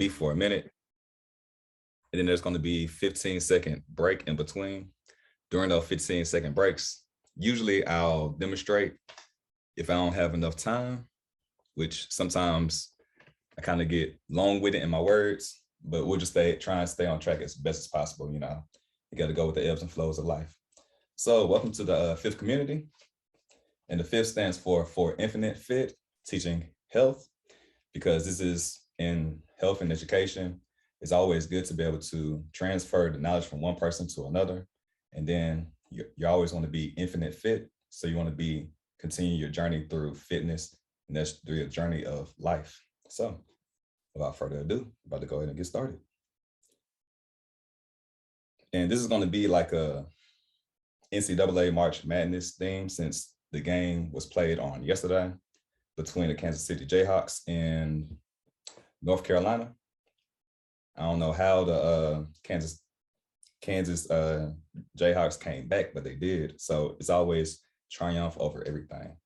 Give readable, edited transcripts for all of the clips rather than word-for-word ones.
be for a minute. And then there's going to be 15-second break in between. During those 15-second breaks, usually I'll demonstrate if I don't have enough time, which sometimes I kind of get long-winded in my words, but we'll just try and stay on track as best as possible. You got to go with the ebbs and flows of life. So welcome to the fifth community. And the fifth stands for Infinite Fit, teaching health, because this is in health and education. It's always good to be able to transfer the knowledge from one person to another. And then you always want to be infinite fit. So you want to continue your journey through fitness, and that's through your journey of life. So without further ado, I'm about to go ahead and get started. And this is going to be like a NCAA March Madness theme, since the game was played on yesterday between the Kansas City Jayhawks and North Carolina. I don't know how the Kansas Jayhawks came back, but they did. So it's always triumph over everything.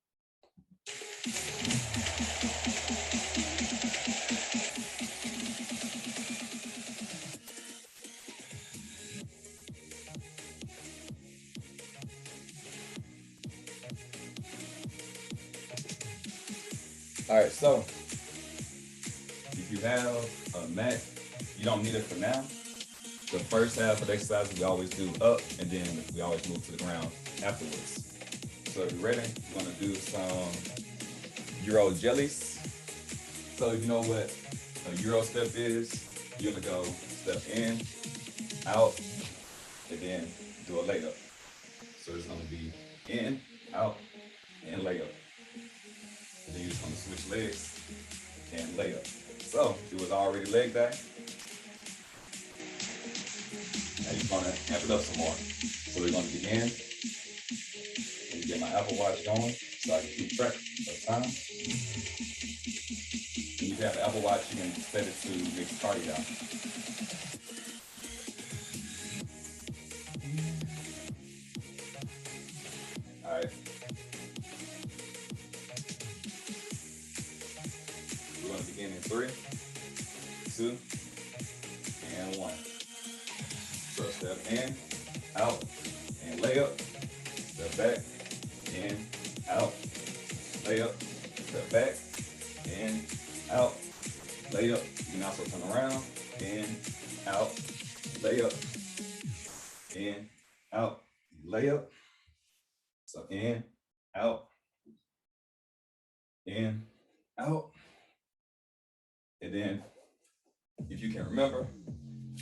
All right, so if you have a mat, you don't need it for now. The first half of the exercise we always do up, and then we always move to the ground afterwards. So if you're ready, we're gonna do some Euro jellies. So if you know what a Euro step is, you're gonna go step in, out, and then do a layup. So it's gonna be in, out, and layup. And then you're just gonna switch legs and layup. So it was already leg day. Now you're gonna amp it up some more. So we're gonna begin. Let me get my Apple Watch going so I can keep track of time. When you have an Apple Watch, you can set it to mix cardio. All right. We're gonna begin in 3, 2, and 1. So step in, out, and layup. Step back, in, out, layup. Step back, in, out, layup. You can also turn around, in, out, layup, in, out, layup. So in, out, in, out. And then, if you can remember,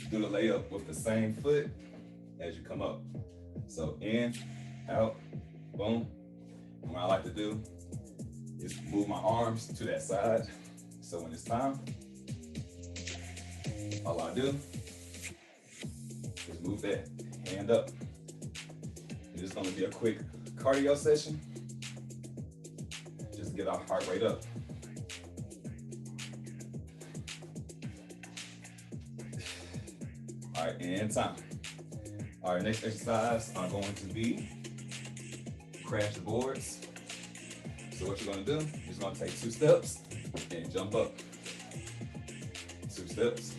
do the layup with the same foot as you come up. So in, out, boom. And what I like to do is move my arms to that side. So when it's time, all I do is move that hand up. It's gonna be a quick cardio session. Just get our heart rate up. All right, and time. All right, next exercise are going to be crash the boards. So what you're gonna do is gonna take 2 steps and jump up. 2 steps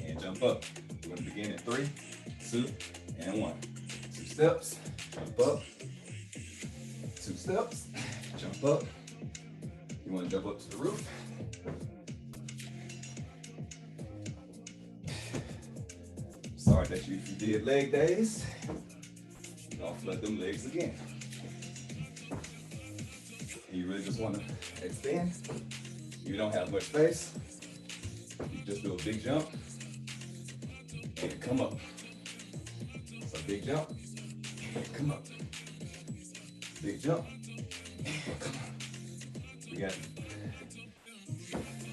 and jump up. We're gonna begin in 3, 2, and 1. 2 steps, jump up. 2 steps, jump up. You wanna jump up to the roof. Sorry that if you did leg days, don't flood them legs again. And you really just want to extend. You don't have much space. You just do a big jump and come up. So big jump and come up. Big jump and come up. We got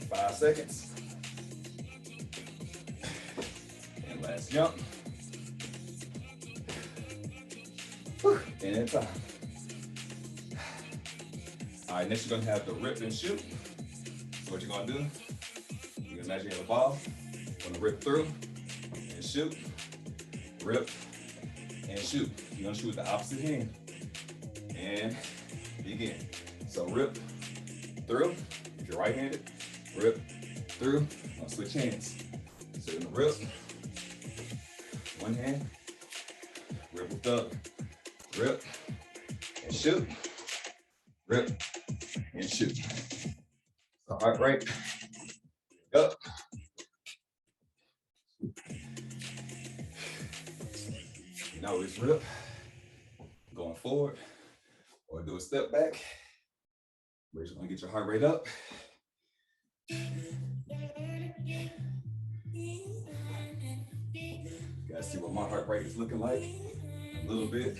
5 seconds. Last jump. Whew. And in time. All right, next you're gonna have the rip and shoot. So what you're gonna do, you can imagine you have a ball, you're gonna rip through and shoot, rip and shoot. You're gonna shoot with the opposite hand and begin. So rip through, if you're right-handed, rip through. I'll switch hands. So you're gonna rip. One hand. Rip with up. Rip. And shoot. Rip. And shoot. So heart rate. Up. You can always rip. Going forward. Or do a step back. We're just gonna get your heart rate up. You guys see what my heart rate is looking like? A little bit.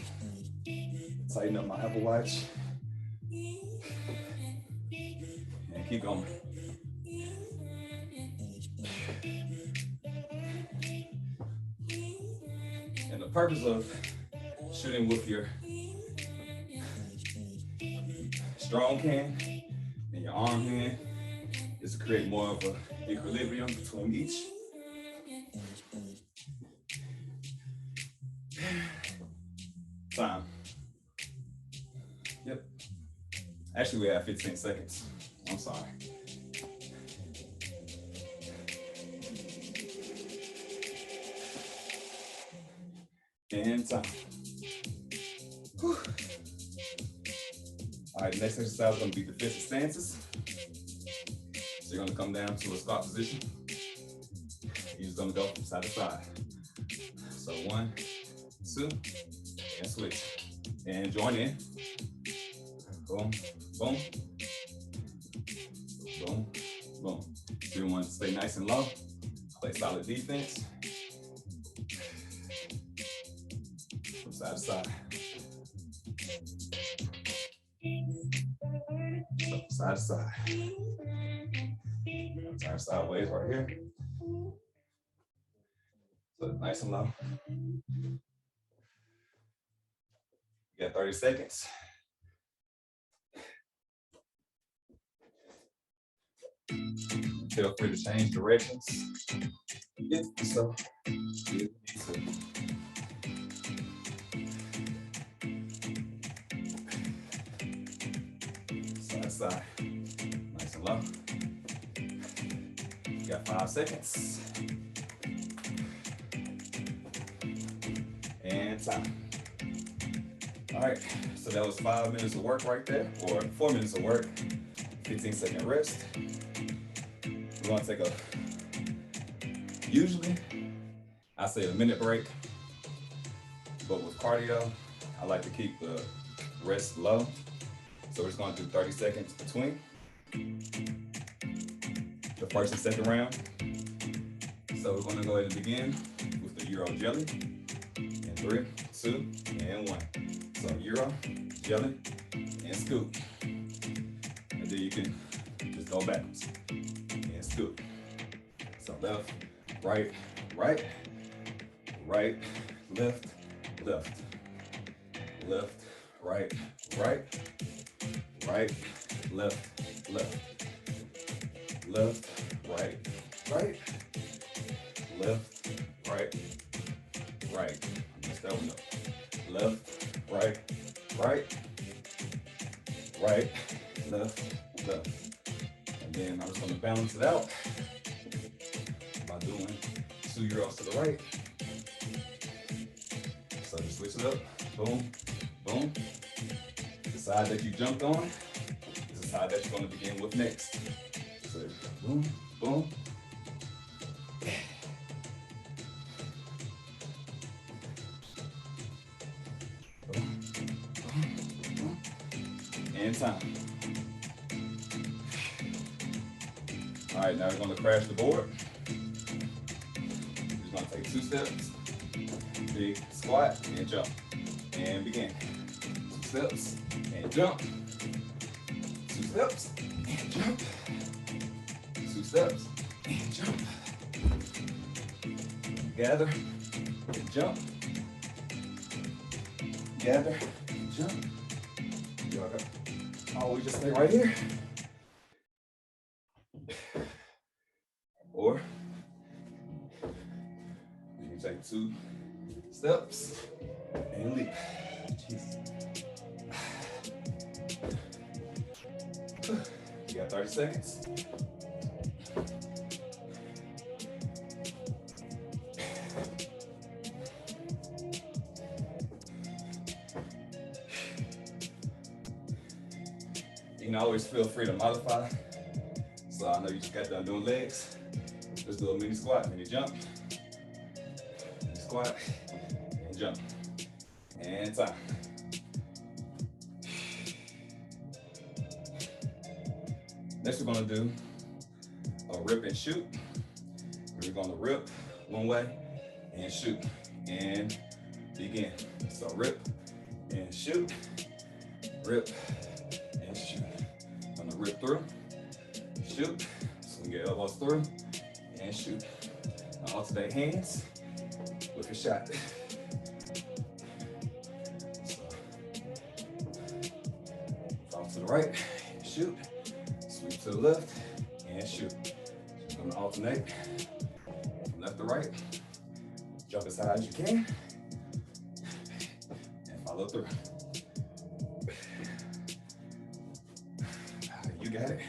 Tighten up my Apple Watch. And keep going. And the purpose of shooting with your strong hand and your arm hand is to create more of an equilibrium between each. Time. Yep. Actually, we have 15 seconds. I'm sorry. And time. Whew. All right, the next exercise is going to be defensive stances. So you're going to come down to a squat position. You're just going to go from side to side. So 1, 2, and switch. And join in. Boom, boom, boom, boom. So you want to stay nice and low. Play solid defense. From side to side. So side to side. Turn sideways right here. So nice and low. You got 30 seconds. Feel free to change directions. If so, if you need to. Side to side. Nice and low. You got 5 seconds. And time. All right, so that was 5 minutes of work right there, or 4 minutes of work, 15-second rest. We're gonna take usually I say a minute break, but with cardio, I like to keep the rest low. So we're just gonna do 30 seconds between the first and second round. So we're gonna go ahead and begin with the Euro jelly. In 3, 2, and 1. So Euro, jelly, and scoop. And then you can just go backwards and scoop. So left, right, right, right, left, left, left, right, right, right, left, left, left, right, right, left, right, right. I messed that one up. Left, right, right, right, left, left. And then I'm just gonna balance it out by doing 2 Euros to the right. So just switch it up, boom, boom. The side that you jumped on is the side that you're gonna begin with next. So boom, boom. And time. All right, now we're gonna crash the board. We're just gonna take 2 steps, big squat and jump, and begin. 2 steps and jump. 2 steps and jump. 2 steps and jump. Gather and jump. Gather and jump. Y'all got. Always just stay right here. Or you can take 2 steps and leap. Jesus. You got 30 seconds. can always feel free to modify. So I know you just got done doing legs. Let's do a mini squat, mini jump. Mini squat, and jump. And time. Next we're gonna do a rip and shoot. We're gonna rip one way and shoot and begin. So rip and shoot, rip and shoot. I'm gonna rip through, shoot, swing your elbows through, and shoot. Now alternate hands with a shot. So, off to the right, shoot, sweep to the left, and shoot. So I'm gonna alternate from left to right, jump as high as you can, and follow through. You got it.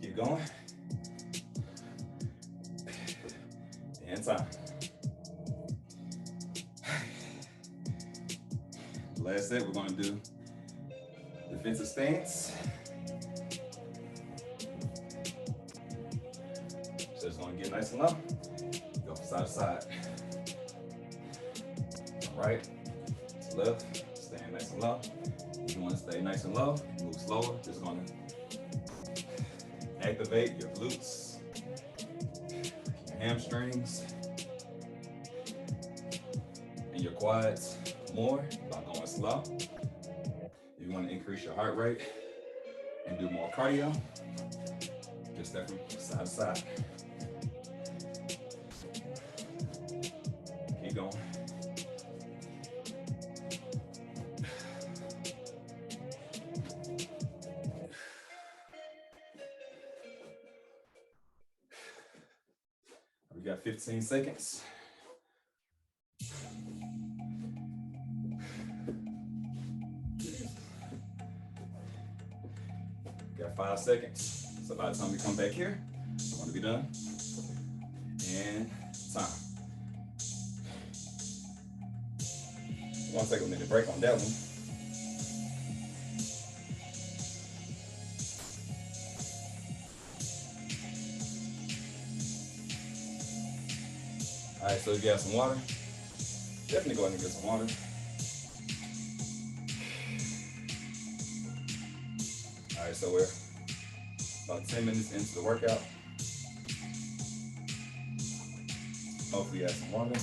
Keep going. And time. Last set, we're going to do defensive stance. So it's going to get nice and low. Go from side to side. Right to left. Staying nice and low. If you want to stay nice and low, move slower. Just going to activate your glutes, your hamstrings, and your quads more by going slow. If you want to increase your heart rate and do more cardio, just step from side to side. Keep going. We got 15 seconds. Got 5 seconds. So by the time we come back here, we want to be done. And time. We're gonna take a minute break on that one. All right, so if you have some water, definitely go ahead and get some water. All right, so we're about 10 minutes into the workout. Hopefully you have some water.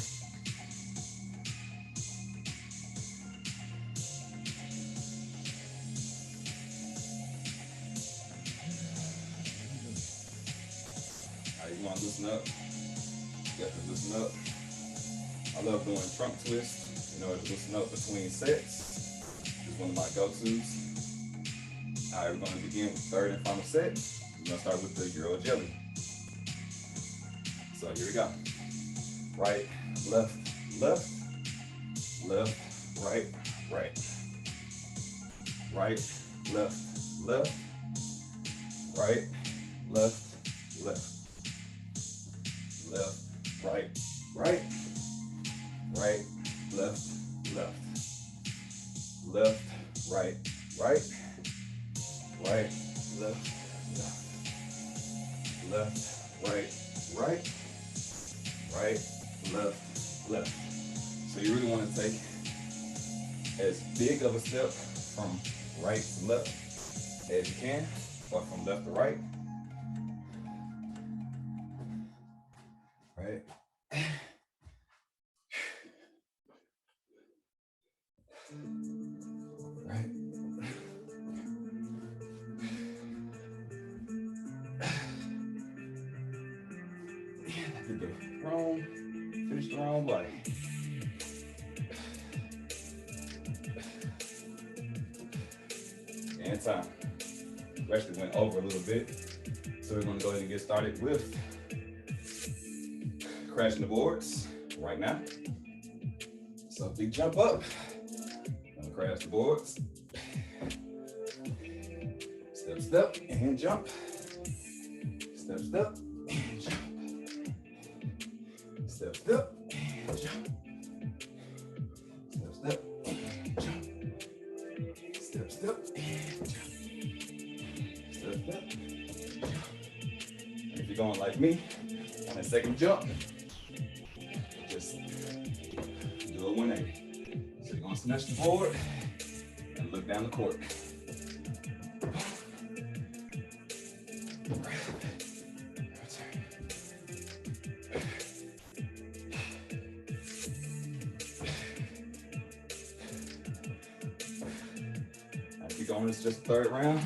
All right, you want to loosen up? Definitely loosen up. I love doing trunk twists in order to loosen up between sets. It's one of my go-tos. All right, we're going to begin with third and final set. We're going to start with the Euro jelly. So here we go. Right, left, left, left, right, right. Right, left, left, right, left, left. Left, right, right, right, left, left. Left, right, right, right, left, left. Left, right, right, right, left, left. So you really want to take as big of a step from right to left as you can, or from left to right. Right. Right. I did the wrong, finished the wrong way. And time. We actually went over a little bit. So we're gonna go ahead and get started with crashing the boards right now. So big jump up. Gonna crash the boards. Step, step, and jump. Step, step, and jump. Step, step, and jump. Step, step, and jump. you're going like me, on that second jump, just do a 180. So you're gonna snatch the board and look down the court. Keep going, it's just third round.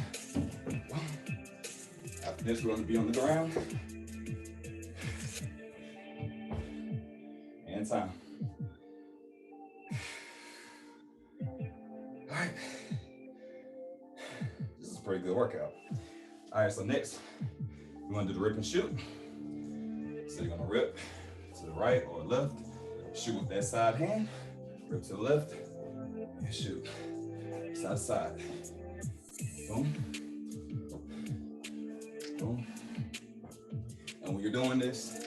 After this, we're going to be on the ground. And time. All right. This is a pretty good workout. All right, so next, we're going to do the rip and shoot. So you're going to rip to the right or left, shoot with that side hand, rip to the left, and shoot. Side to side. Boom. Boom. And when you're doing this,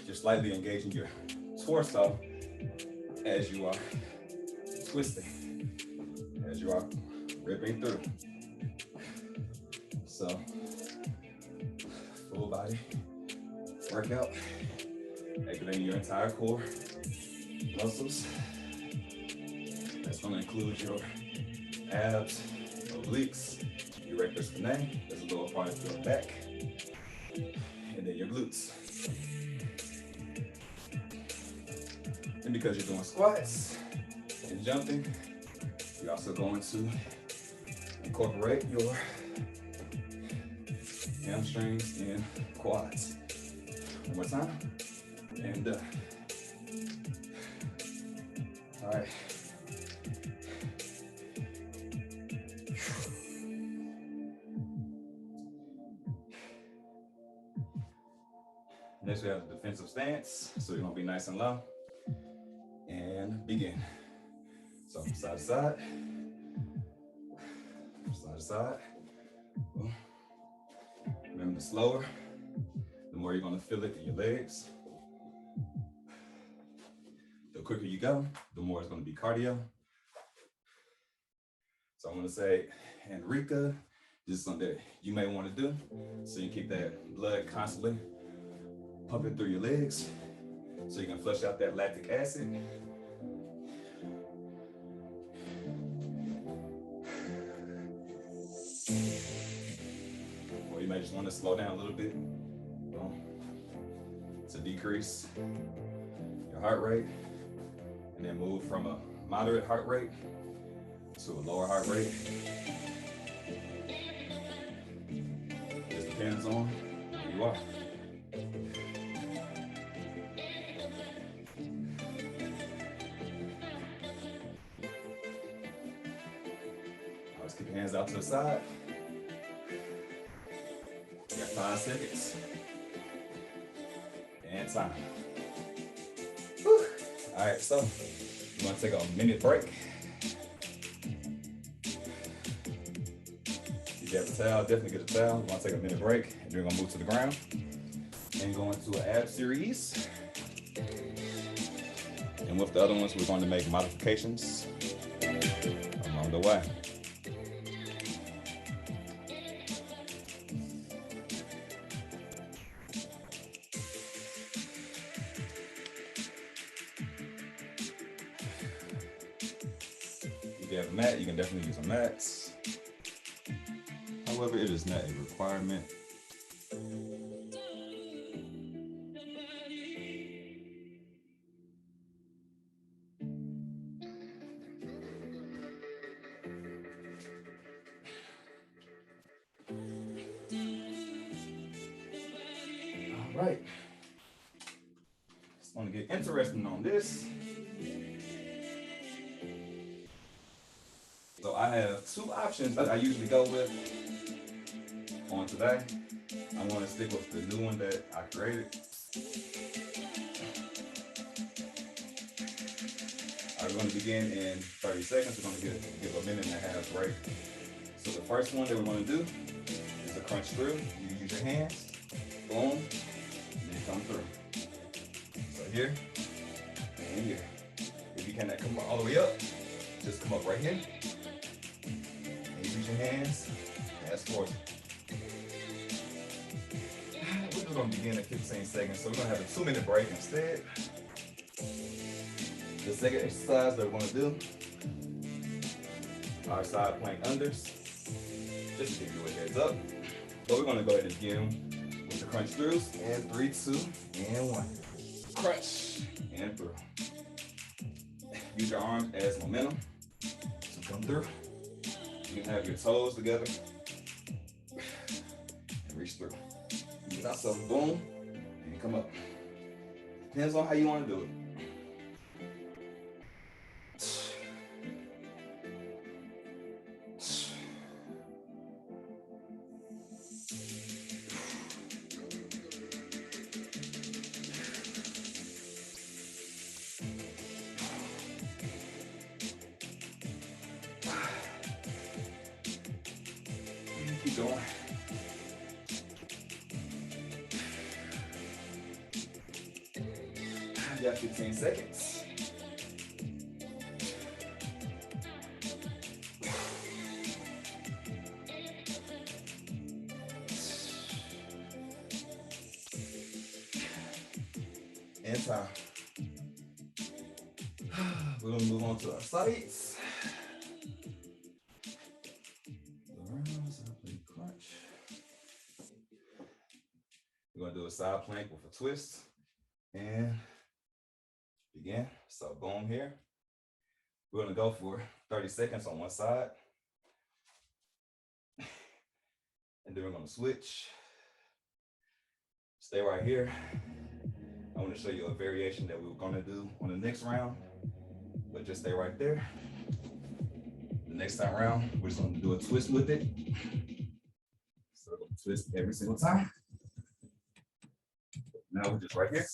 you're slightly engaging your torso as you are twisting, as you are ripping through. So, full body workout, activating your entire core muscles. That's going to include your abs, obliques, your rectus spinae, that's the lower part of your back, and then your glutes. And because you're doing squats and jumping, you're also going to incorporate your hamstrings and quads. One more time, and done. All right. Next, we have the defensive stance. So you're gonna be nice and low. And begin. So side to side. Side to side. Remember, the slower, the more you're gonna feel it in your legs. The quicker you go, the more it's gonna be cardio. So I'm gonna say, Enrica, this is something that you may wanna do so you keep that blood constantly pumping through your legs so you can flush out that lactic acid. Or you may just want to slow down a little bit to decrease your heart rate, and then move from a moderate heart rate to a lower heart rate. Just depends on who you are. Keep your hands out to the side. You got 5 seconds. And time. Whew. All right, so we're gonna take a minute break. If you have a towel, definitely get a towel. We're gonna take a minute break, and then we're gonna move to the ground and go into an ab series. And with the other ones, we're going to make modifications along the way. If you have a mat, you can definitely use a mat. However, it is not a requirement. All right. Just want to get interesting on this. So I have 2 options that I usually go with on today. I want to stick with the new one that I created. All right, we're going to begin in 30 seconds. We're going to give a minute and a half break. So the first one that we're going to do is a crunch through. You use your hands, boom, and then come through. So here and here. If you cannot come all the way up, just come up right here. And use your hands as forward. we're gonna begin at 15 seconds. So we're gonna have a 2-minute break instead. The second exercise that we're gonna do, our side plank unders, just to give you a heads up. But we're gonna go ahead and begin with the crunch throughs. And 3, 2, and 1. Crunch and through. Use your arms as momentum to come through. You can have your toes together and reach through. Get ourselves boom and come up. Depends on how you want to do it. Keep going. You got 15 seconds. And time. We're gonna move on to our sides. Crunch. We're gonna do a side plank with a twist and begin. So boom here. We're gonna go for 30 seconds on one side. And then we're gonna switch. Stay right here. I want to show you a variation that we were gonna do on the next round, but just stay right there. The next time around, we're just gonna do a twist with it. So we're gonna twist every single time. Now we're just right here.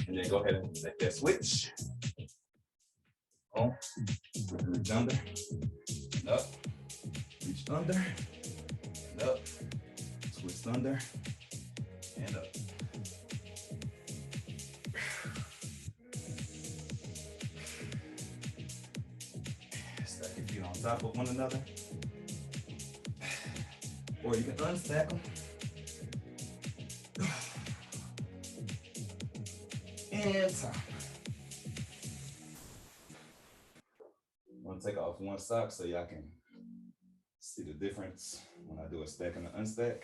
And then go ahead and make that switch. Boom. Reach under, and up. Reach under, and up. Twist under, and up. Stack your feet on top of one another. Or you can unstack them. And time. I'm gonna take off one sock so y'all can see the difference when I do a stack and an unstack.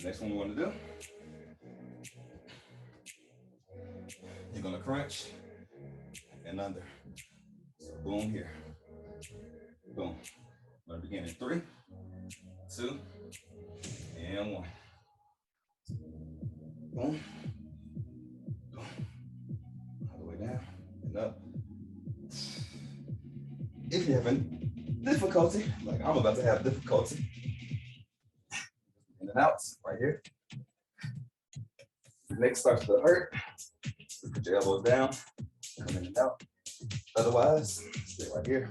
Next one we're gonna do, you're gonna crunch and under. So boom here. Boom. I'm gonna begin in 3, 2, and 1. Boom. Boom. All the way down and up. If you're having difficulty, like I'm about to have difficulty, in and out, right here. Your neck starts to hurt. Put your elbows down, come in and out. Otherwise, stay right here.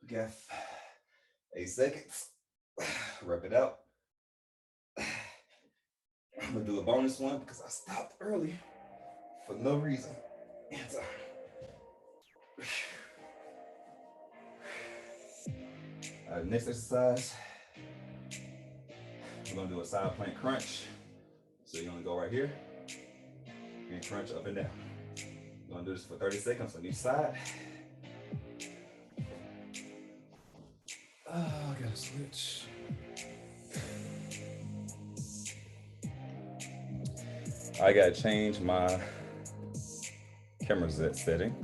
We got 8 seconds. Rub it out. I'm gonna do a bonus one because I stopped early for no reason. All right, next exercise, we're gonna do a side plank crunch. So you're gonna go right here and crunch up and down. We're gonna do this for 30 seconds on each side. Oh, I gotta switch. I gotta change my camera setting.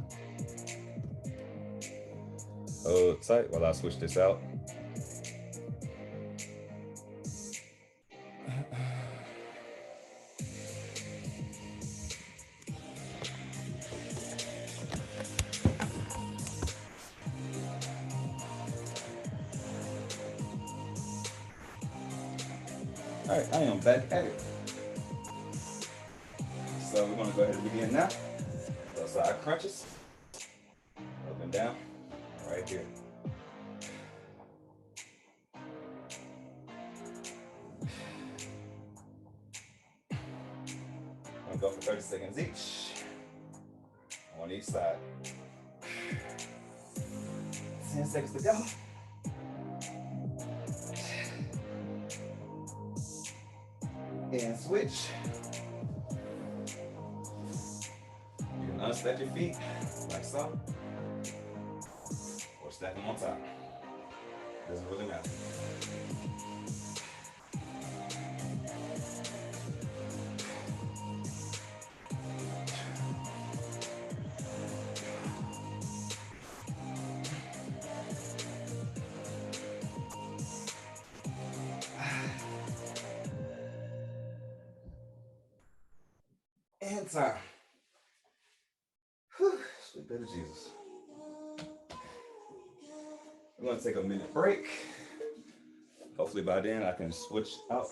Hold tight while I switch this out. All right, I am back at it. So we're gonna go ahead and begin now. So side crunches, up and down, right here. gonna go for 30 seconds each on each side. 10 seconds to go. And switch. You can unstack your feet like so, or stack them on top. Doesn't really matter. And time. Whew, sweet baby Jesus. We're gonna take a minute break. Hopefully by then I can switch out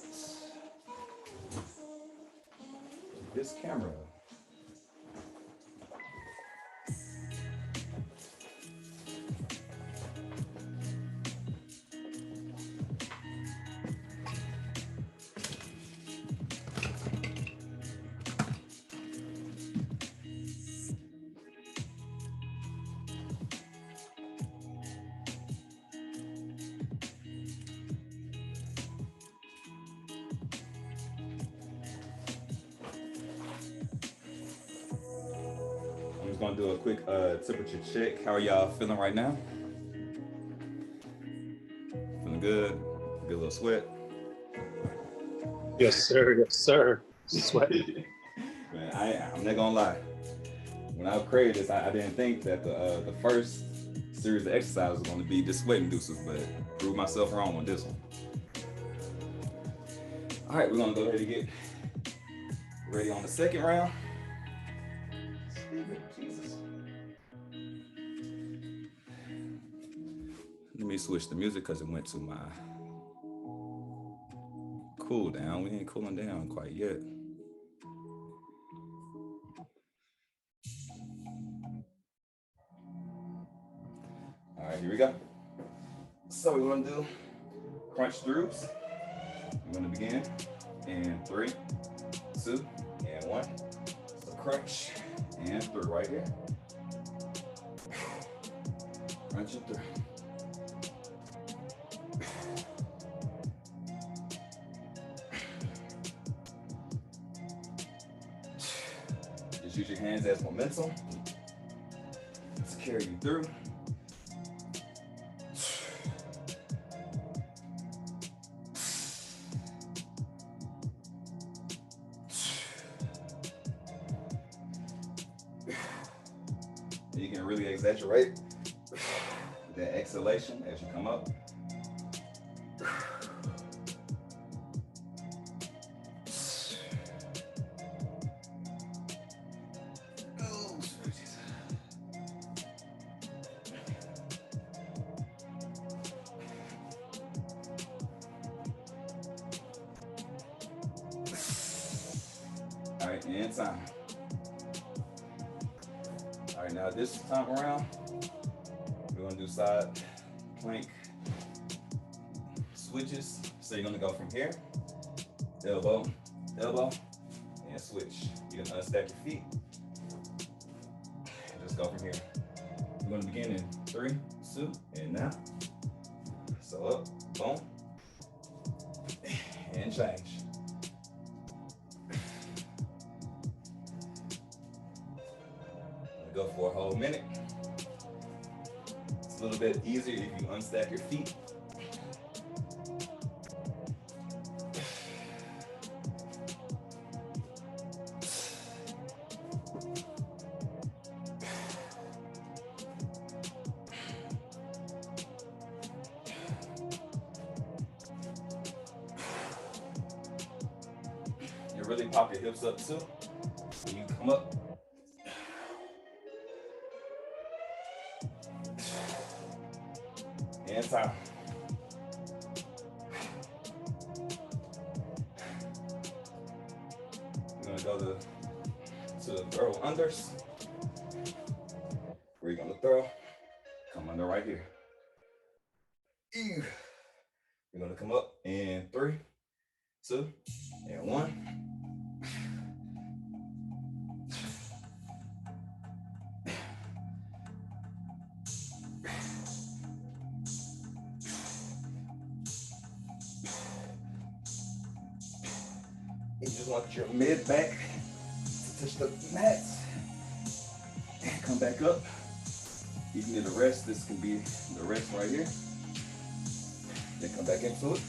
this camera. I'm just gonna do a quick temperature check. How are y'all feeling right now? Feeling good? Good little sweat? Yes, sir. Yes, sir. Sweat. Man, I'm not gonna lie. When I created this, I didn't think that the first series of exercises was gonna be this sweat inducers, but proved myself wrong on this one. All right, we're gonna go ahead and get ready on the second round. Jesus. Let me switch the music because it went to my cool down. We ain't cooling down quite yet. All right, here we go. So we're gonna do crunch throughs. We're gonna begin in 3, 2, and 1. So crunch and through right here. Crunch and through. Just use your hands as momentum to carry you through. You can really exaggerate that exhalation as you come up. All right, and time. All right, now this time around, we're gonna do side plank switches. So you're gonna go from here, elbow, elbow, and switch. You can unstack your feet. And just go from here. We're gonna begin in 3, 2, and now. So up, boom, and change. Go for a whole minute. It's a little bit easier if you unstack your feet. You really pop your hips up too when you come up. And time. We're gonna go to throw unders. Where you're gonna throw, come under right here. You're gonna come up in 3, 2, and 1. You just want your mid back to touch the mat. And come back up. You can get a rest. This can be the rest right here. Then come back into it.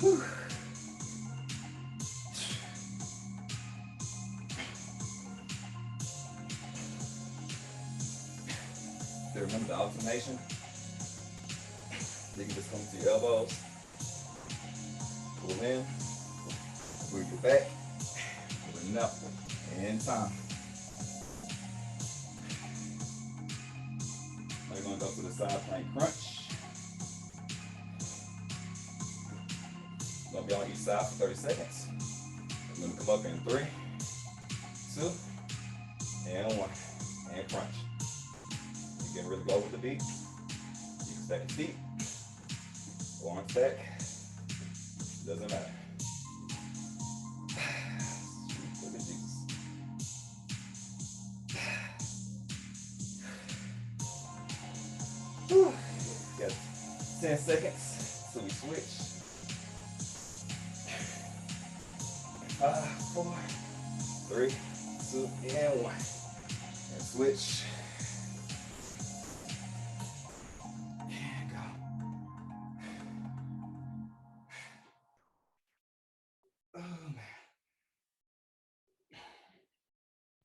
Whew. Remember the alternation. You can just come to your elbows, pull in, move your back, pull it up, and time. Now you're going to go to the side plank crunch. You're going to be on each side for 30 seconds. I'm going to come up in 3, 2, and 1, and crunch. You can really go with the beat. You can stack your feet, or on stack, doesn't matter. Look at Jesus. Whew. Got 10 seconds till we switch. 5, 4, 3, 2, and 1. And switch.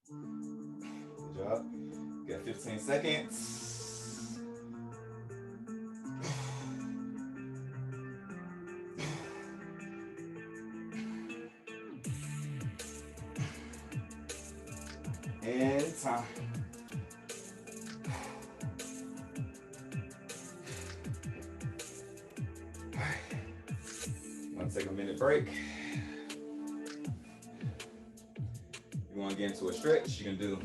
Good job. Got 15 seconds. And time. All right. I'm gonna take a minute break. You want to get into a stretch, you can do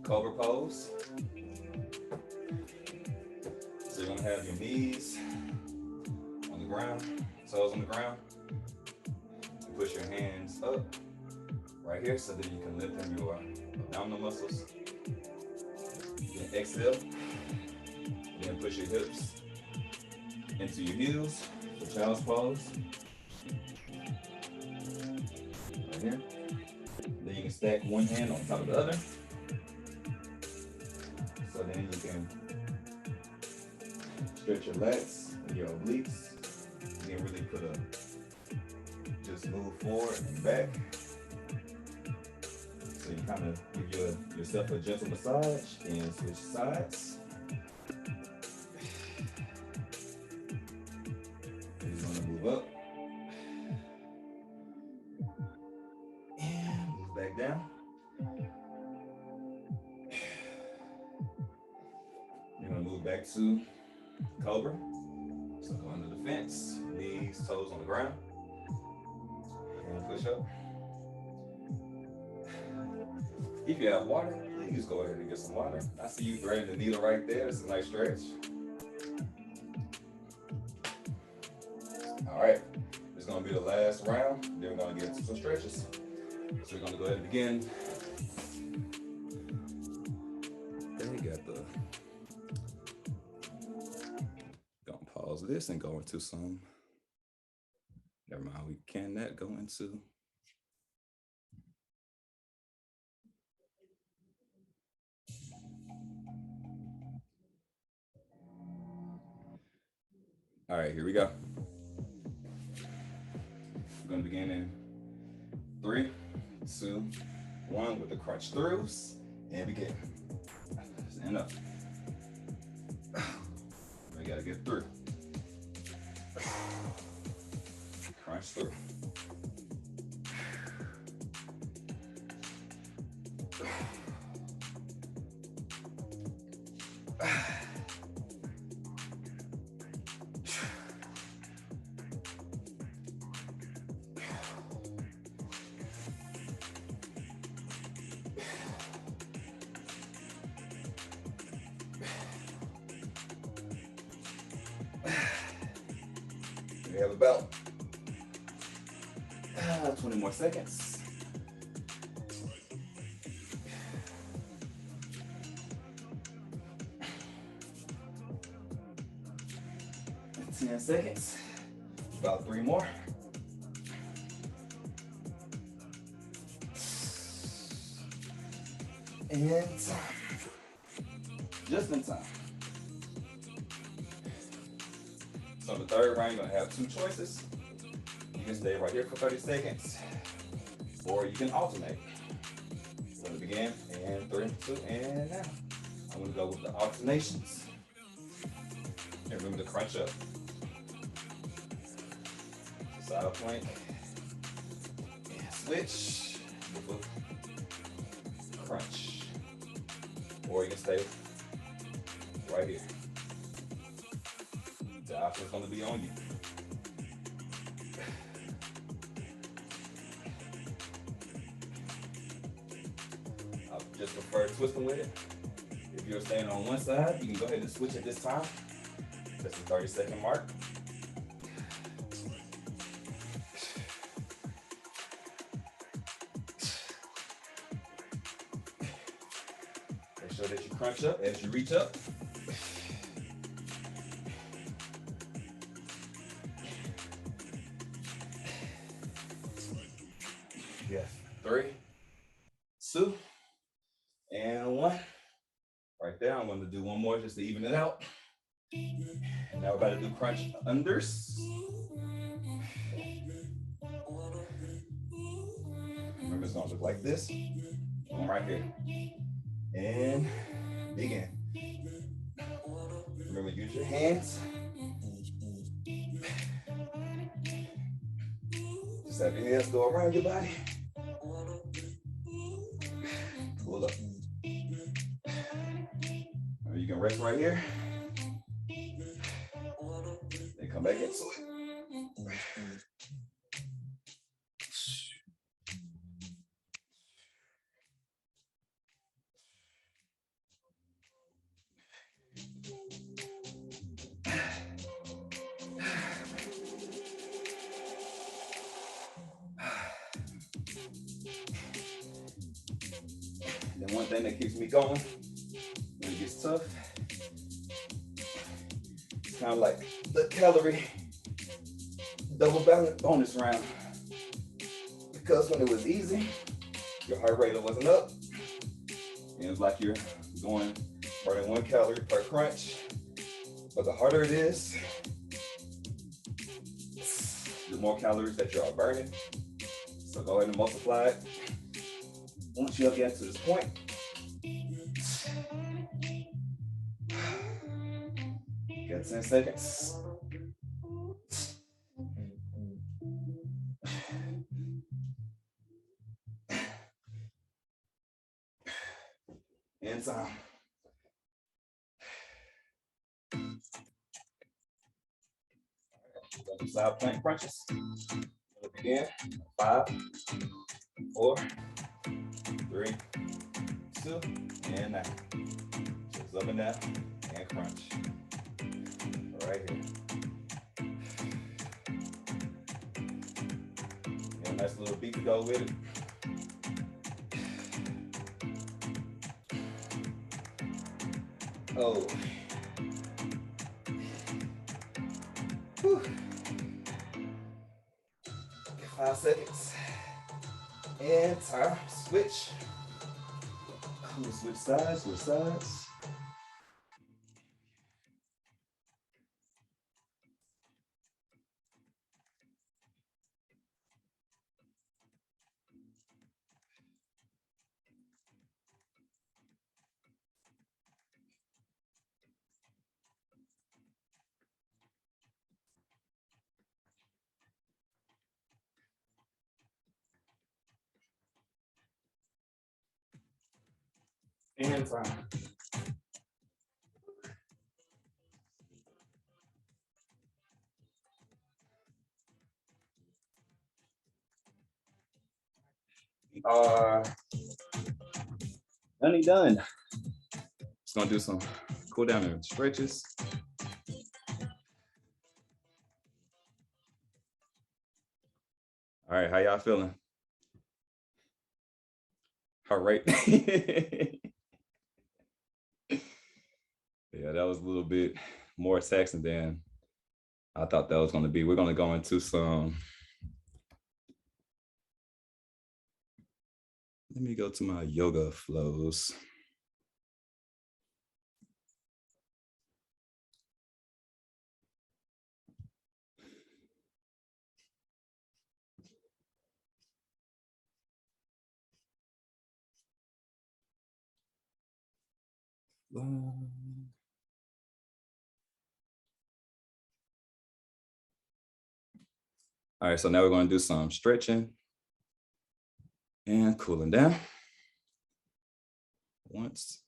cobra pose. So you're going to have your knees on the ground, toes on the ground. And push your hands up right here so that you can lift in your abdominal muscles. Then exhale. Then push your hips into your heels for child's pose. Right here. Then you can stack one hand on top of the other. So then you can stretch your lats and your obliques. You can really just move forward and back. So you kind of give yourself a gentle massage and switch sides. And you're gonna move up. And move back down. You're gonna move back to cobra. So go under the fence, knees, toes on the ground. And push up. If you have water, please go ahead and get some water. I see you threading the needle right there. It's a nice stretch. All right, this is gonna be the last round. Then we're gonna get into some stretches. So we're gonna go ahead and begin. Then we got the, gonna pause this and go into some, never mind, we cannot go into. All right, here we go. We're gonna begin in 3, 2, 1 with the crunch throughs and begin. Stand up. We gotta get through. Crunch through. We have about 20 more seconds. 10 seconds. About 3 more. And time. Just in time. So the third round, you're gonna have 2 choices. You can stay right here for 30 seconds, or you can alternate. So to begin, and 3, 2, and now. I'm gonna go with the alternations. And remember to crunch up. Side plank. And switch with a crunch. Or you can stay right here. The option's gonna be on you. I just prefer twisting with it. If you're staying on one side, you can go ahead and switch at this time. That's the 30-second mark. Make sure that you crunch up as you reach up. Yeah, 3, 2, and 1. Right there, I'm going to do one more just to even it out. Now we're about to do crunch unders. Remember, it's going to look like this. I'm right here. And begin. Remember, use your hands. Just have your hands go around your body. Pull up. Or you can rest right here. Then come back into it. Then one thing that keeps me going when it gets tough, it's kind of like the calorie double bonus round. Because when it was easy, your heart rate wasn't up. And it's like you're going burning 1 calorie per crunch. But the harder it is, the more calories that you are burning. So go ahead and multiply it. Once you get to this point, you got 10 seconds. And time. Side plank crunches. Begin. 5, 4, 3, 2, and now. Just up and down and crunch. Right here. Get a nice little beat to go with it. Oh. Whew. 5 seconds. And time. Switch. Switch sides, switch sides. And time. We are done. Just gonna do some cool down and stretches. All right, how y'all feeling? Heart rate. Yeah, that was a little bit more taxing than I thought that was going to be, we're going to go into some, let me go to my yoga flows. All right, so now we're going to do some stretching and cooling down. Once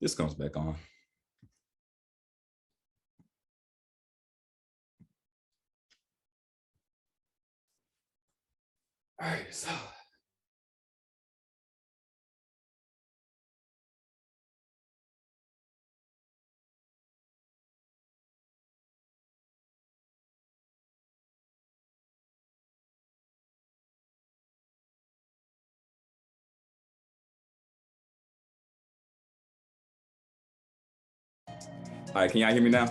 this comes back on. All right, so all right, can y'all hear me now?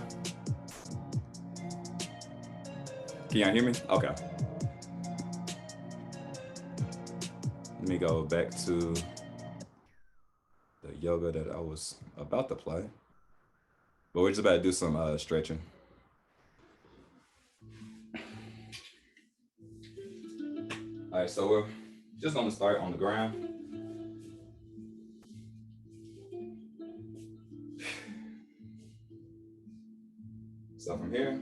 Can y'all hear me? Okay. Let me go back to the yoga that I was about to play. But we're just about to do some stretching. All right, so we're just gonna start on the ground. So from here,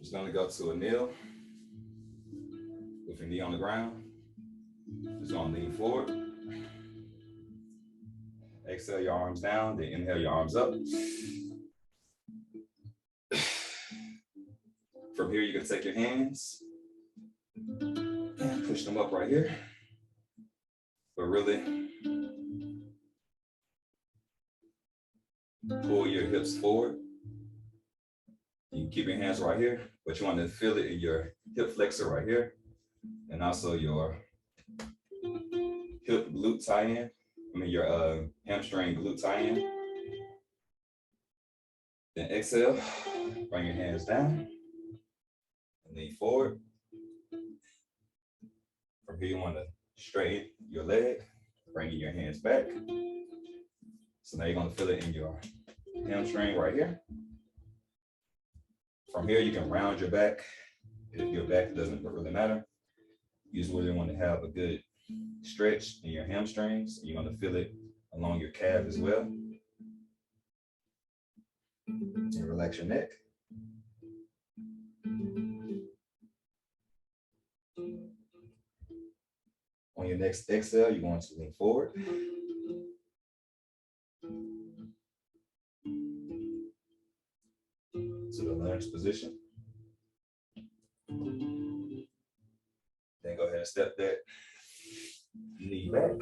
just gonna go to a kneel with your knee on the ground. Just gonna lean forward. Exhale your arms down, then inhale your arms up. From here, you can take your hands and push them up right here. But really, pull your hips forward. You can keep your hands right here, but you want to feel it in your hip flexor right here, and also your hip glute tie-in. Your hamstring glute tie-in. Then exhale, bring your hands down, and lean forward. From here, you want to straighten your leg, bringing your hands back. So now you're going to feel it in your hamstring right here. From here, you can round your back. If your back doesn't really matter, you just really want to have a good stretch in your hamstrings. You're going to feel it along your calf as well. And relax your neck. On your next exhale, you're going to lean forward. To the lunge position. Then go ahead and step that knee back.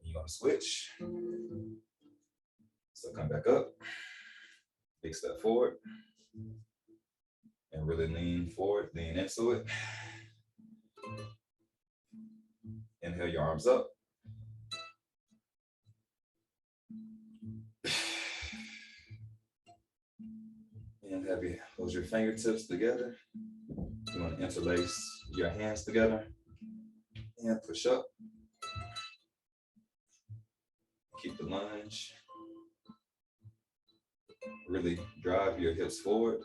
You're going to switch. So come back up. Big step forward. And really lean forward, lean into it. Inhale your arms up. And have you hold your fingertips together. You want to interlace your hands together and push up. Keep the lunge. Really drive your hips forward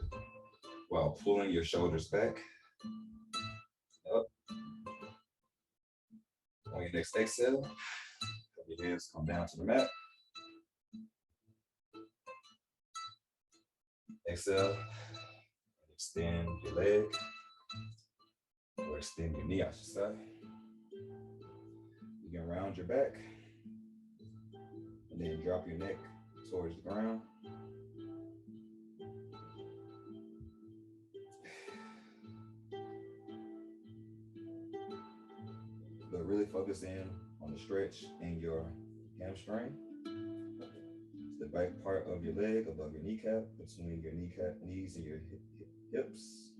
while pulling your shoulders back. Up. On your next exhale, have your hands come down to the mat. Exhale, extend your leg, or extend your knee, I should say. You can round your back, and then drop your neck towards the ground. But really focus in on the stretch in your hamstring. The back part of your leg above your kneecap, between your knees and your hips.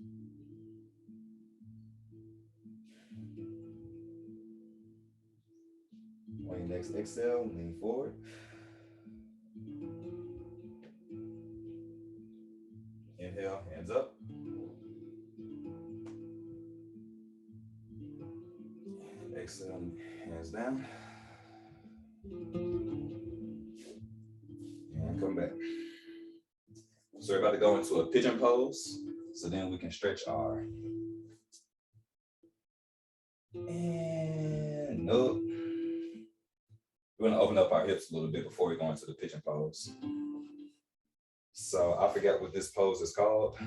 On your next exhale, lean forward. hands up. And exhale, hands down. And come back. So we're about to go into a pigeon pose. So then we can stretch our and up. We're gonna open up our hips a little bit before we go into the pigeon pose. So I forget what this pose is called.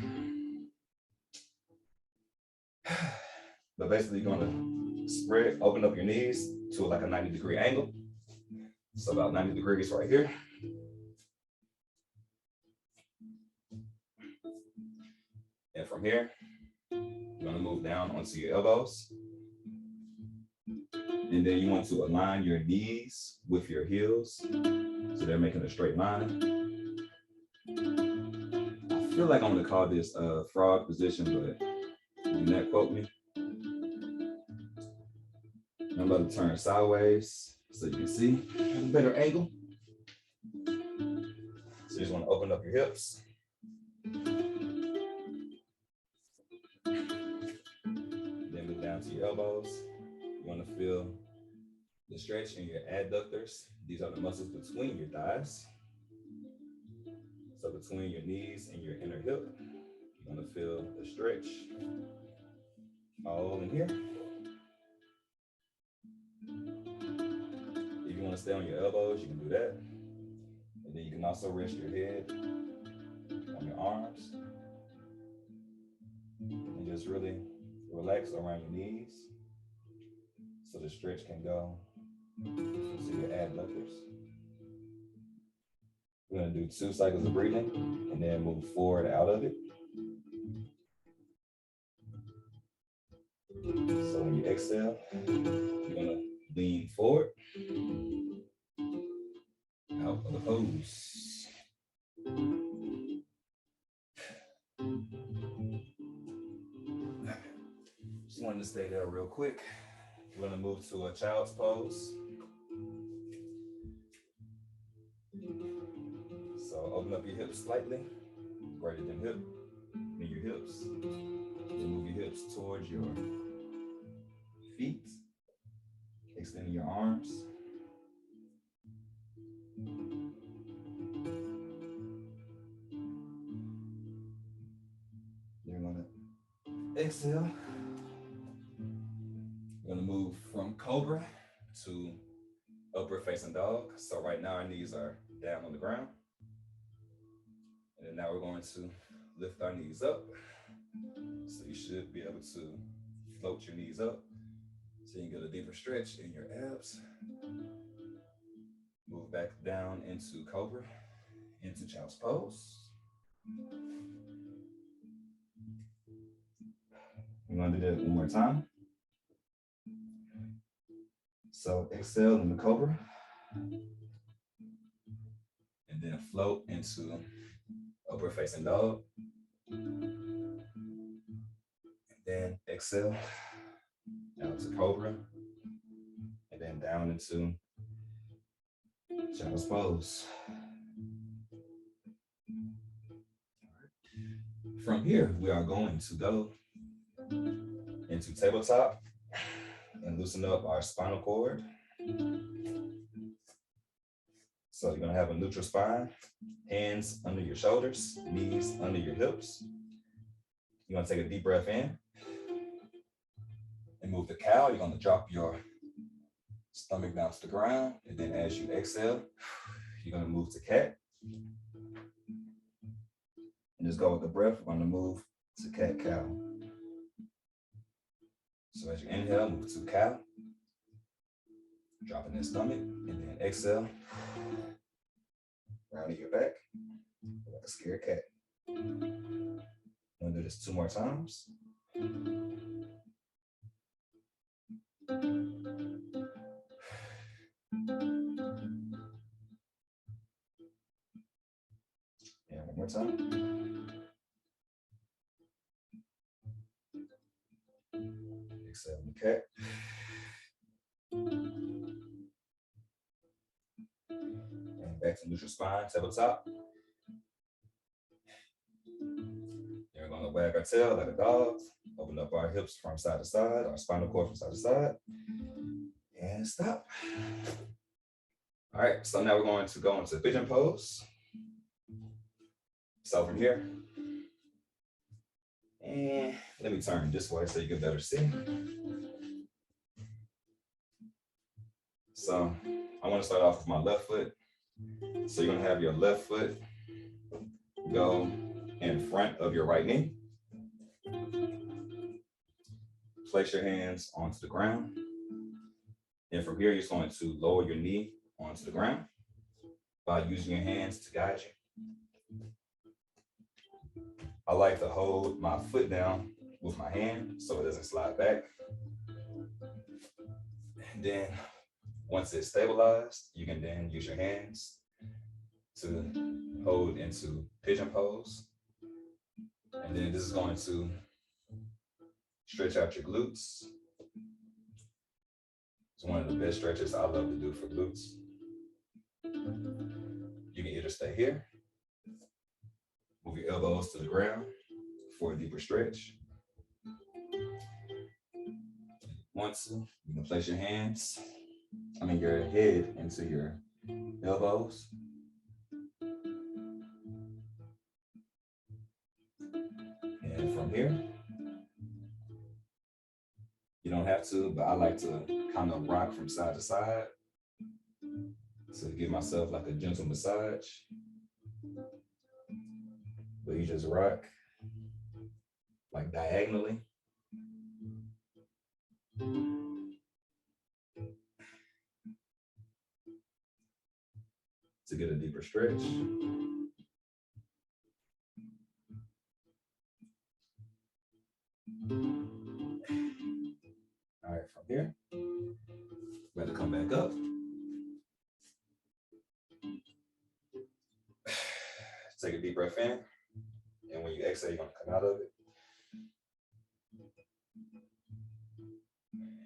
But basically you're gonna spread, open up your knees to like a 90-degree angle. So about 90 degrees right here. And from here, you're gonna move down onto your elbows. And then you want to align your knees with your heels. So they're making a straight line. I feel like I'm gonna call this a frog position, but do not quote me. I'm about to turn sideways so you can see a better angle. So you just want to open up your hips. Then move down to your elbows. You want to feel the stretch in your adductors. These are the muscles between your thighs. So between your knees and your inner hip, you're going to feel the stretch all in here. If you want to stay on your elbows, you can do that. And then you can also rest your head on your arms. And just really relax around your knees so the stretch can go to your adductors. We're going to do 2 cycles of breathing and then move forward out of it. So when you exhale, you're going to lean forward out of the pose. Just wanted to stay there real quick. We're going to move to a child's pose. So open up your hips slightly, greater than your hips. Then move your hips towards your feet, extending your arms. You're going to exhale. We're going to move from cobra to upward facing dog. So right now our knees are down on the ground. And then now we're going to lift our knees up. So you should be able to float your knees up so you can get a deeper stretch in your abs. Move back down into cobra, into child's pose. We're going to do that one more time. So exhale in the cobra. And then float into upward facing dog. And then exhale down to cobra. And then down into child's pose. From here, we are going to go into tabletop and loosen up our spinal cord. So you're going to have a neutral spine, hands under your shoulders, knees under your hips. You're going to take a deep breath in and move the cow. You're going to drop your stomach down to the ground. And then as you exhale, you're going to move to cat. And just go with the breath. We're going to move to cat cow. So as you inhale, move to cow. Dropping the stomach. And then exhale. Rounding your back. Like a scared cat. I'm going to do this 2 more times. And one more time. Exhale the cat. And back to neutral spine, tabletop. Then we're gonna wag our tail like a dog, open up our hips from side to side, our spinal cord from side to side, and stop. All right, so now we're going to go into pigeon pose. So from here, and let me turn this way so you can better see. So I want to start off with my left foot. So you're gonna have your left foot go in front of your right knee. Place your hands onto the ground. And from here, you're just going to lower your knee onto the ground by using your hands to guide you. I like to hold my foot down with my hand so it doesn't slide back. And then once it's stabilized, you can then use your hands to hold into pigeon pose. And then this is going to stretch out your glutes. It's one of the best stretches I love to do for glutes. You can either stay here, move your elbows to the ground for a deeper stretch. Once you can place your your head into your elbows. And from here, you don't have to, but I like to kind of rock from side to side to give myself like a gentle massage. But you just rock like diagonally. To get a deeper stretch. All right, from here, we're going to come back up. Take a deep breath in, and when you exhale, you're going to come out of it.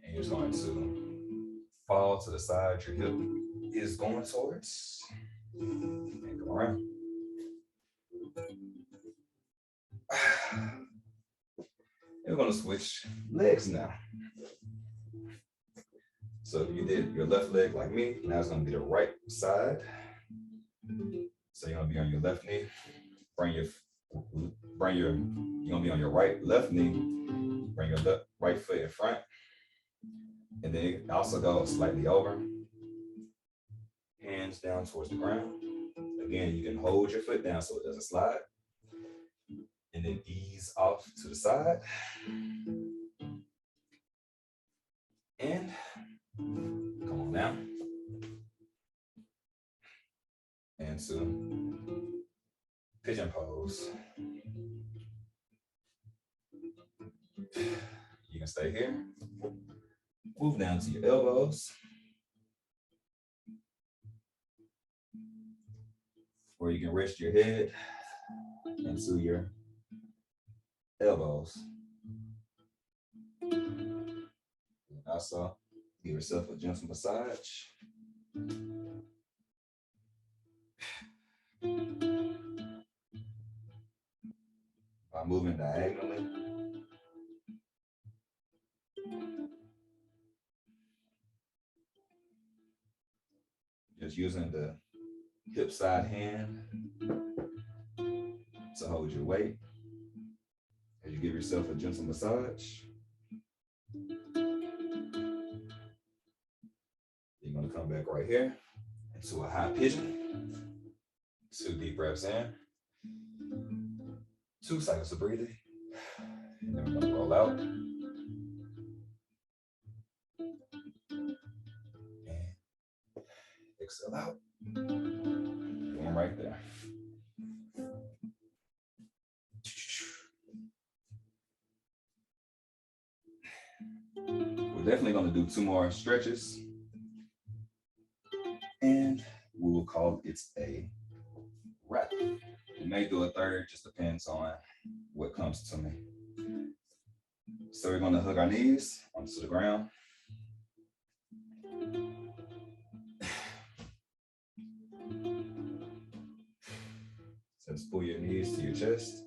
And you're just going to fall to the side your hip is going towards, and come around. And we're going to switch legs now. So if you did your left leg like me, now it's going to be the right side. So you're going to be on your left knee. You're going to be on your left knee. Bring your right foot in front. And then also go slightly over. Hands down towards the ground. Again, you can hold your foot down so it doesn't slide. And then ease off to the side. And come on down. And to pigeon pose. You can stay here. Move down to your elbows. Or you can rest your head into your elbows. And also, give yourself a gentle massage. By moving diagonally. Just using the hip side hand to hold your weight as you give yourself a gentle massage. You're going to come back right here into a high pigeon. 2 deep breaths in. 2 cycles of breathing. And then we're going to roll out. And exhale out. One right there. We're definitely going to do 2 more stretches. And we will call it a wrap. We may do a third, just depends on what comes to me. So we're going to hug our knees onto the ground. So just pull your knees to your chest.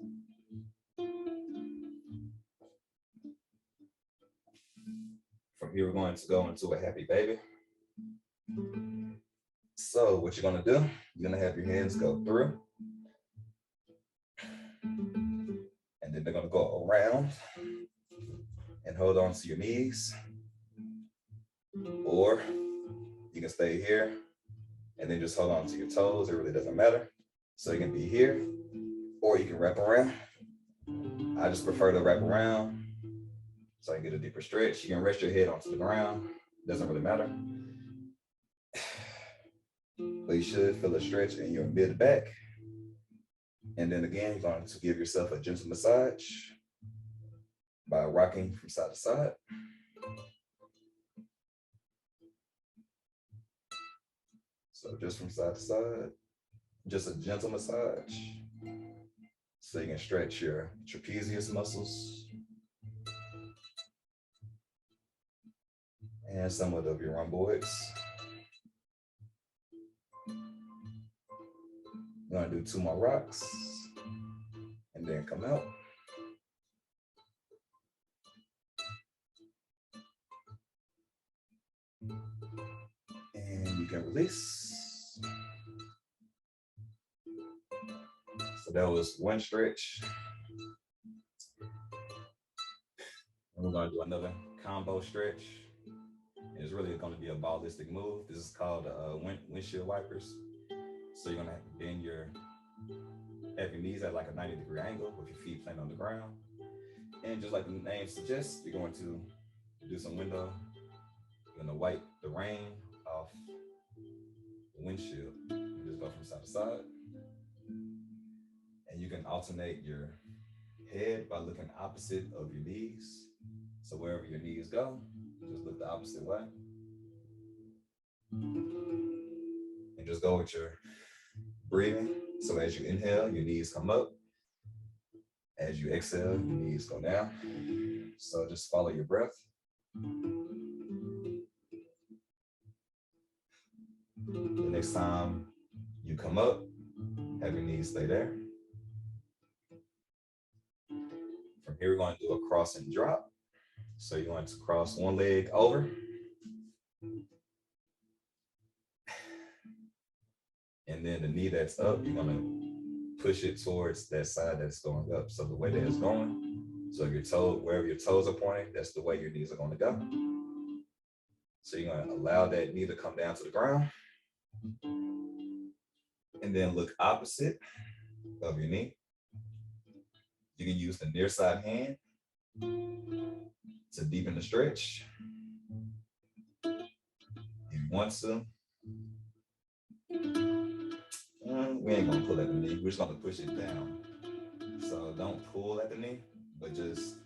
here, we're going to go into a happy baby. So what you're gonna do, you're gonna have your hands go through, and then they're gonna go around and hold on to your knees. Or you can stay here and then just hold on to your toes. It really doesn't matter. So you can be here, or you can wrap around. I just prefer to wrap around so I can get a deeper stretch. You can rest your head onto the ground. Doesn't really matter. But you should feel a stretch in your mid back. And then again, you're going to give yourself a gentle massage by rocking from side to side. So just from side to side, just a gentle massage. So you can stretch your trapezius muscles and somewhat of your rhomboids. You're gonna do 2 more rocks and then come out. And you can release. So that was one stretch. And we're gonna do another combo stretch. It's really gonna be a ballistic move. This is called windshield wipers. So you're gonna have to bend have your knees at like a 90-degree angle with your feet planted on the ground. And just like the name suggests, you're going to do some window. You're gonna wipe the rain off the windshield. You just go from side to side. And you can alternate your head by looking opposite of your knees. So wherever your knees go, just look the opposite way. And just go with your breathing. So as you inhale, your knees come up. As you exhale, your knees go down. So just follow your breath. The next time you come up, have your knees stay there. From here, we're going to do a cross and drop. So you're going to cross one leg over. And then the knee that's up, you're going to push it towards that side that's going up. So the way that it's going, so your toe, wherever your toes are pointing, that's the way your knees are going to go. So you're going to allow that knee to come down to the ground. And then look opposite of your knee. You can use the near side hand to deepen the stretch if you want to. We ain't gonna pull at the knee, we're just gonna push it down. So don't pull at the knee, but just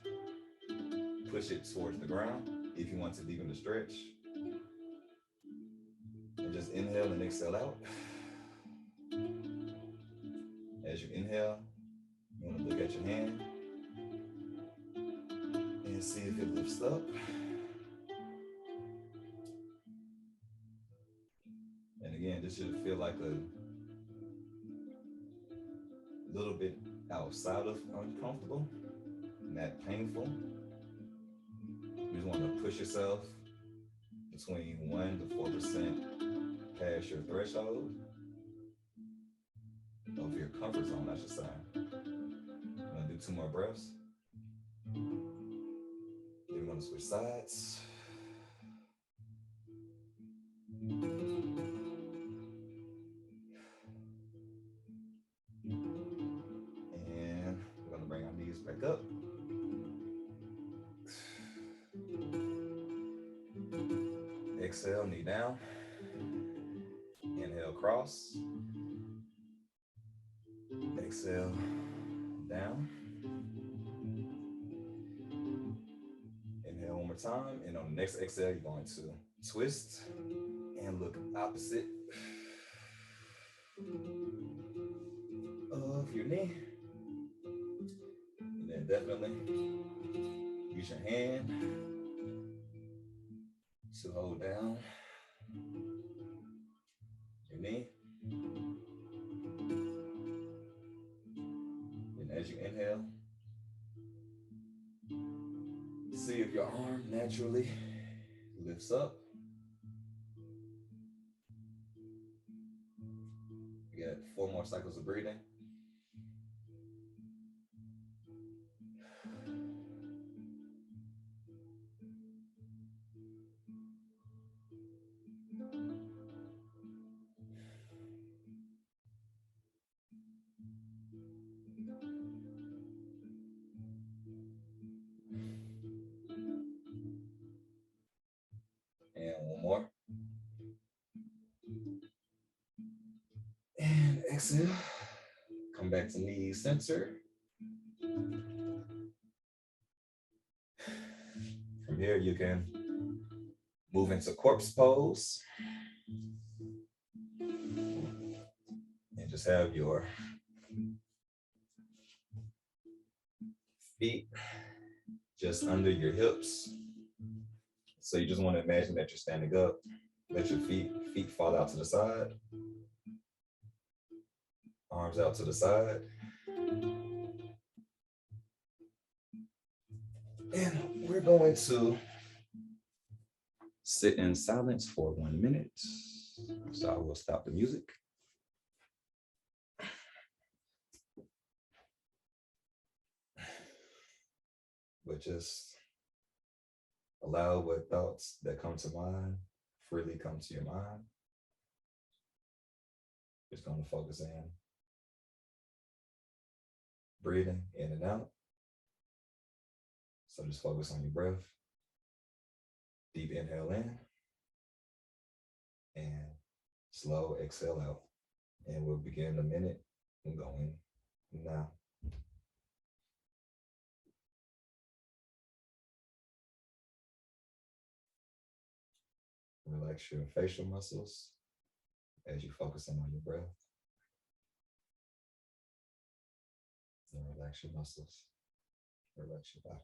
push it towards the ground if you want to deepen the stretch. And just inhale and exhale out. As you inhale, you wanna look at your hand and see if it lifts up. And again, this should feel like a little bit outside of uncomfortable, not painful. You just want to push yourself between 1 to 4% past your threshold of your comfort zone, I should say. I'm gonna do 2 more breaths. Then we're gonna switch sides. And we're gonna bring our knees back up. Exhale, knee down. Inhale, cross. Exhale, down. Inhale one more time. And on the next exhale, you're going to twist and look opposite of your knee. And then definitely use your hand to hold down your knee. And as you inhale, see if your arm naturally lifts up. We got 4 more cycles of breathing. And one more. And exhale. Come back to knee center. From here, you can move into corpse pose. And just have your feet just under your hips. So you just want to imagine that you're standing up. Let your feet fall out to the side. Arms out to the side. And we're going to sit in silence for 1 minute. So I will stop the music. But just allow what thoughts that come to mind freely come to your mind. Just going to focus in. Breathing in and out. So just focus on your breath. Deep inhale in. And slow exhale out. And we'll begin in a minute and going now. Relax your facial muscles as you focus in on your breath. And relax your muscles. Relax your body.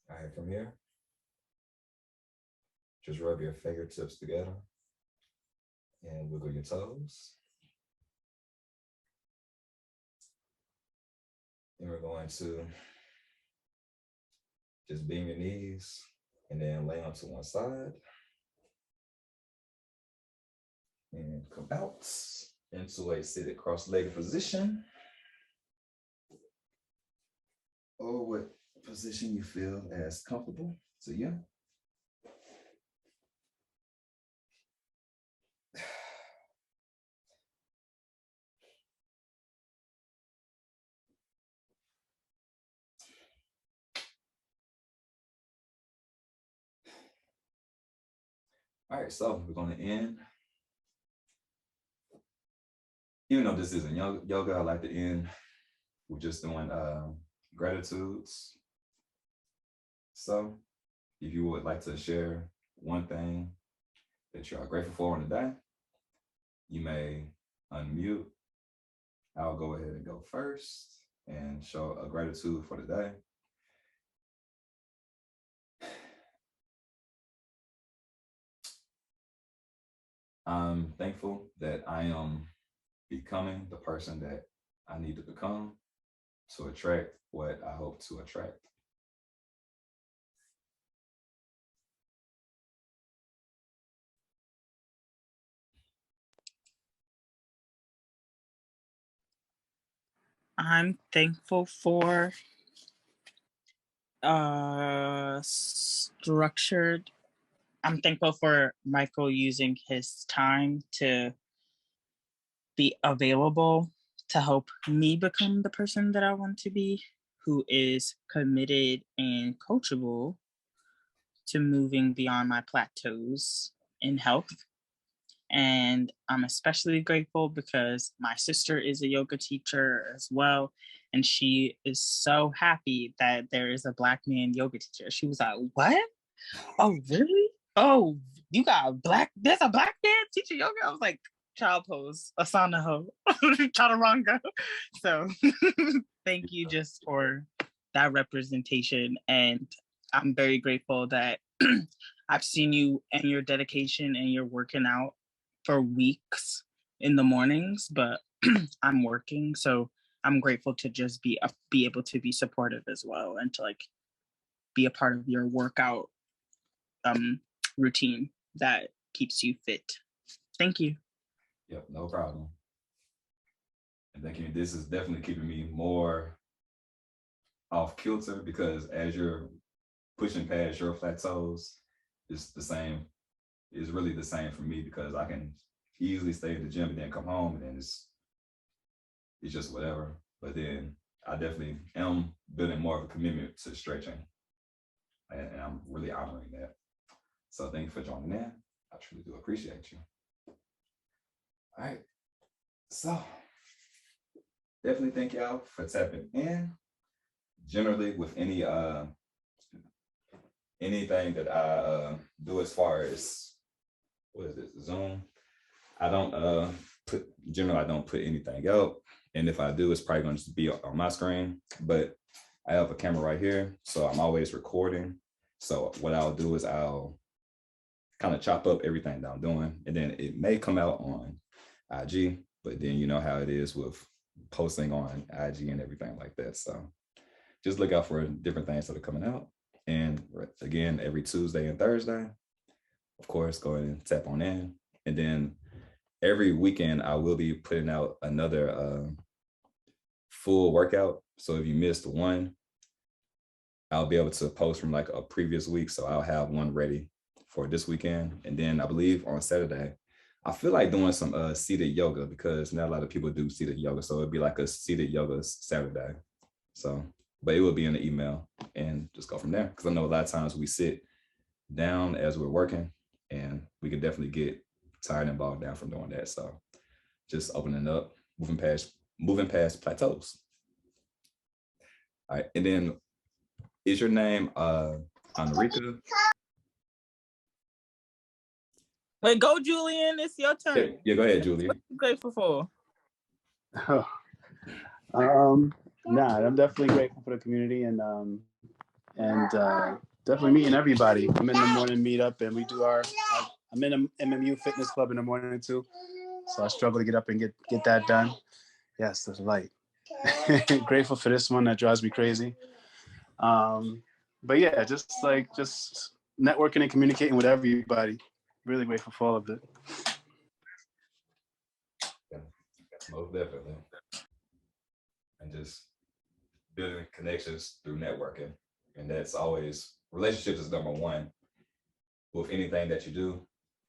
All right, from here, just rub your fingertips together and wiggle your toes. And we're going to just bend your knees and then lay onto one side. And come out into a seated cross-legged position. Or what position you feel as comfortable to you. All right, so we're going to end. Even though this isn't yoga, I like to end with just doing gratitudes. So if you would like to share one thing that you are grateful for on the day, you may unmute. I'll go ahead and go first and show a gratitude for the day. I'm thankful that I am becoming the person that I need to become to attract what I hope to attract. I'm thankful for structured I'm thankful for Michael using his time to be available to help me become the person that I want to be, who is committed and coachable to moving beyond my plateaus in health. And I'm especially grateful because my sister is a yoga teacher as well. And she is so happy that there is a Black man yoga teacher. She was like, what? Oh, really? Oh, you got there's a Black man teaching yoga? I was like, child pose, asana ho, chaturanga. So thank you just for that representation. And I'm very grateful that I've seen you and your dedication and you're working out for weeks in the mornings, but I'm working. So I'm grateful to just be able to be supportive as well and to like be a part of your workout routine that keeps you fit. Thank you. Yep, no problem. And thank you. This is definitely keeping me more off kilter because as you're pushing past your plateaus, it's the same. It's really the same for me because I can easily stay at the gym and then come home and then it's just whatever. But then I definitely am building more of a commitment to stretching. And I'm really honoring that. So thank you for joining in. I truly do appreciate you. All right. So definitely thank y'all for tapping in. Generally with anything that I do as far as what is this, Zoom, I don't I don't put anything out. And if I do, it's probably going to be on my screen, but I have a camera right here. So I'm always recording. So what I'll do is I'll kind of chop up everything that I'm doing. And then it may come out on IG, but then you know how it is with posting on IG and everything like that. So just look out for different things that are coming out. And again, every Tuesday and Thursday, of course, go ahead and tap on in. And then every weekend, I will be putting out another full workout. So if you missed one, I'll be able to post from like a previous week. So I'll have one ready for this weekend. And then I believe on Saturday, I feel like doing some seated yoga because not a lot of people do seated yoga. So it'd be like a seated yoga Saturday. So, but it will be in the email and just go from there. Because I know a lot of times we sit down as we're working and we can definitely get tired and bogged down from doing that. So just opening up, moving past plateaus. All right. And then is your name Anrika? Wait, go Julian, it's your turn. Yeah, go ahead, Julie. What are you grateful for? Nah, I'm definitely grateful for the community and definitely meeting everybody. I'm in the morning meetup and we do I'm in a MMU fitness club in the morning too. So I struggle to get up and get that done. Yes, there's light. Grateful for this one that drives me crazy. But yeah, just networking and communicating with everybody. Really grateful for all of it. Yeah, most definitely. And just building connections through networking. And that's always, relationships is number one with anything that you do.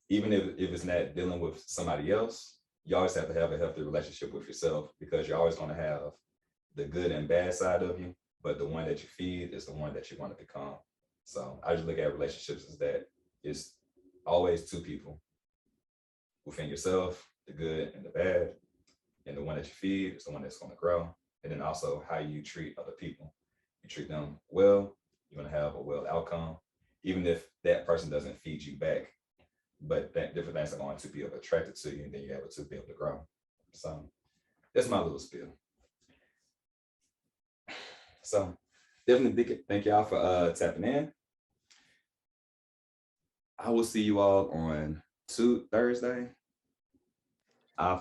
Even if it's not dealing with somebody else, you always have to have a healthy relationship with yourself because you're always going to have the good and bad side of you, but the one that you feed is the one that you want to become. So I just look at relationships as that it's always two people within yourself, the good and the bad, and the one that you feed is the one that's going to grow. And then also how you treat other people. You treat them well, you're going to have a well outcome, even if that person doesn't feed you back. But that different things are going to be attracted to you, and then you're able to be able to grow. So that's my little spiel. So definitely thank y'all for tapping in. I will see you all on Thursday. I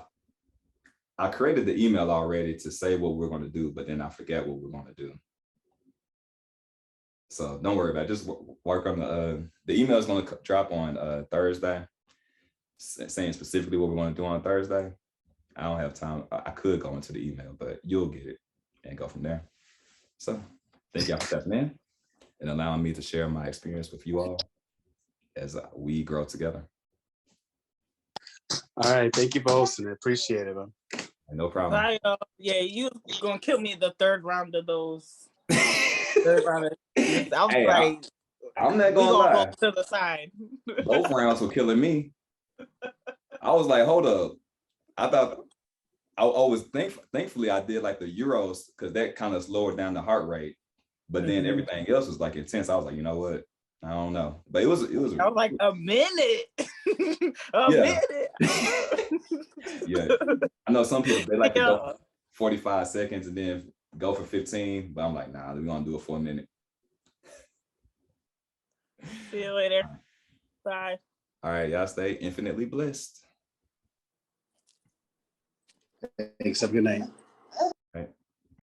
created the email already to say what we're going to do, but then I forgot what we're going to do. So don't worry about it. Just work on the email is going to drop on Thursday, saying specifically what we're going to do on Thursday. I don't have time. I could go into the email, but you'll get it and go from there. So thank y'all for stepping in and allowing me to share my experience with you all. as we grow together. All right. Thank you for hosting it. Appreciate it, man. No problem. Yeah, you gonna kill me in the third round of those. Third round of this. I was Hey, like, I'm not we gonna gonna lie. go to the side. Both rounds were killing me. I was like, hold up. I thought I was thankfully I did like the Euros because that kind of slowed down the heart rate. But then everything else was like intense. I was like, you know what? I don't know. But it was I was like, a minute. a yeah. minute. Yeah. I know some people they like to go for 45 seconds and then go for 15, but I'm like, nah, we're gonna do it for a minute. See you later. Bye. All right, y'all stay infinitely blessed. Thanks. Have a good night.